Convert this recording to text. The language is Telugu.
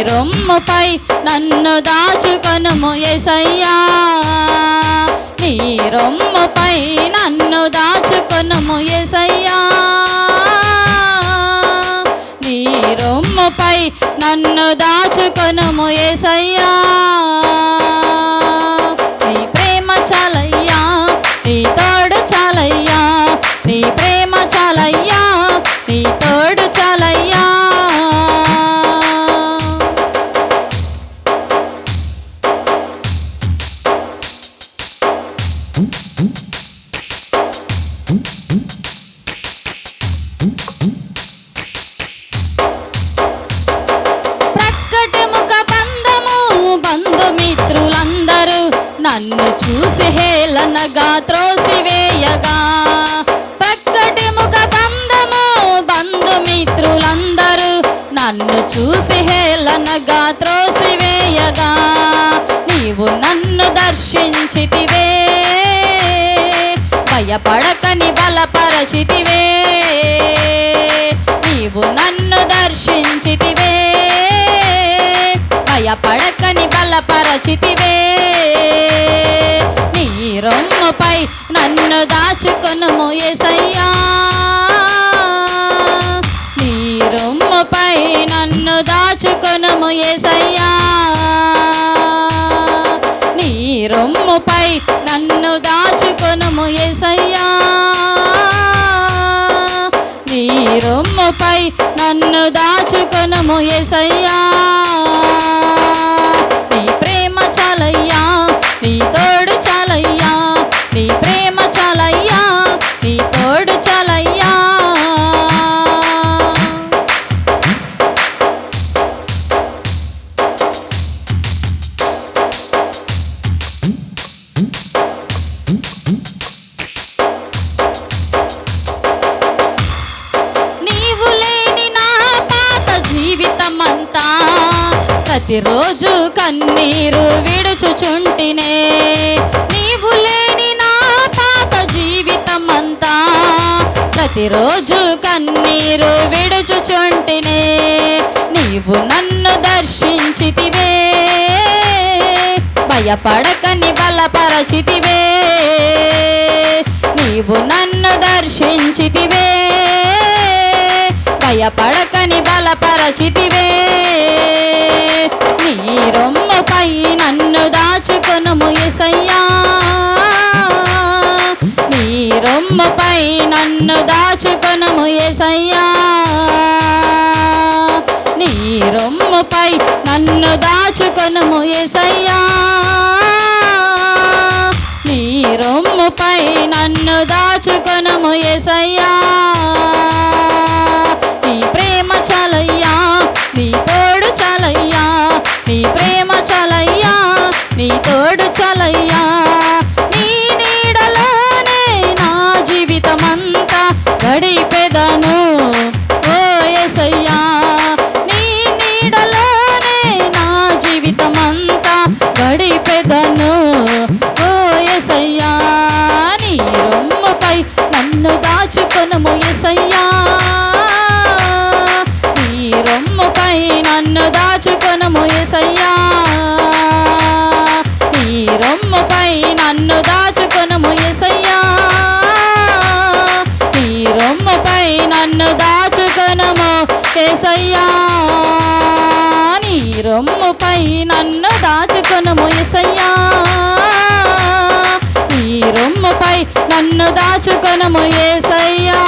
రొమ్ముపై నన్ను దాచుకొనుము యేసయ్యా, నీ రొమ్ముపై నన్ను దాచుకొనుము యేసయ్యా, నీ రొమ్ముపై నన్ను దాచుకొనుము యేసయ్యా. నీ ప్రేమ చాలయ్యా, నీ తోడు చాలయ్యా, నీ ప్రేమ చాలయ్యా, నీ తోడు చాలయ్యా. ప్రక్కటి ముఖ బంధము బంధుమిత్రులందరూ నన్ను చూసి హేళనగా త్రోసివేయగా, ప్రక్కటి ముఖ బంధము బంధుమిత్రులందరూ నన్ను చూసి హేళనగా త్రోసివేయగా, నీవు నన్ను దర్శించితివే, భయపడకని బలపరచితివే, నీవు నన్ను దర్శించితివే, భయపడకని బలపరచితివే. నీ రొమ్ముపై నన్ను దాచుకొనుము యేసయ్యా, నీ రొమ్ముపై నన్ను దాచుకొనుము యేసయ్యా, నీ రొమ్ముపై నన్ను దాచుకొనుము యేసయ్యా, నీ రొమ్ముపై నన్ను దాచుకొనుము యేసయ్యా. నీ ప్రేమ చాలయ్యా, నీ తోడు చాలయ్యా, నీ ప్రేమ చాలయ్యా, నీ తోడు చాలయ్యా. నీవు లేని నా పాత జీవితమంతా ప్రతిరోజు కన్నీరు విడుచుచుంటినే, నీవు లేని నా పాత జీవితమంతా ప్రతిరోజు కన్నీరు విడుచుచుంటినే, నీవు నన్ను దర్శించితివే, భయపడకని బలపరచితివే, నీవు నన్ను దర్శించితివే, భయపడకని బలపరచితివే. నీ రొమ్ముపై నన్ను దాచుకొనుము యేసయ్యా, నీ రొమ్ముపై నన్ను దాచుకొనుము యేసయ్యా, నీ రొమ్ముపై నన్ను దాచుకొనుము యేసయ్యా, నీ రొమ్ముపై నన్ను దాచుకొనుము యేసయ్యా. నీ ప్రేమ చాలయ్యా, నీ తోడు చాలయ్యా, నీ ప్రేమ చాలయ్యా, నీ తోడు చాలయ్యా. నీ నీడలోనే నా జీవితమంతా గడిపెదను ఓ యేసయ్యా, నీ నీడలోనే నా జీవితమంతా గడిపెదను ఓ యేసయ్యా. నీ రొమ్ముపై నన్ను దాచుకొనుము యేసయ్యా, నీ రొమ్ముపై నన్ను దాచుకొనుము యేసయ్యా, నీ రొమ్ముపై నన్ను దాచుకొనుము యేసయ్యా, నీ రొమ్ముపై నన్ను దాచుకొనుము యేసయ్యా, నీ రొమ్ముపై నన్ను దాచుకొనుము యేసయ్యా, నీ రొమ్ముపై నన్ను దాచుకొనుము యేసయ్యా.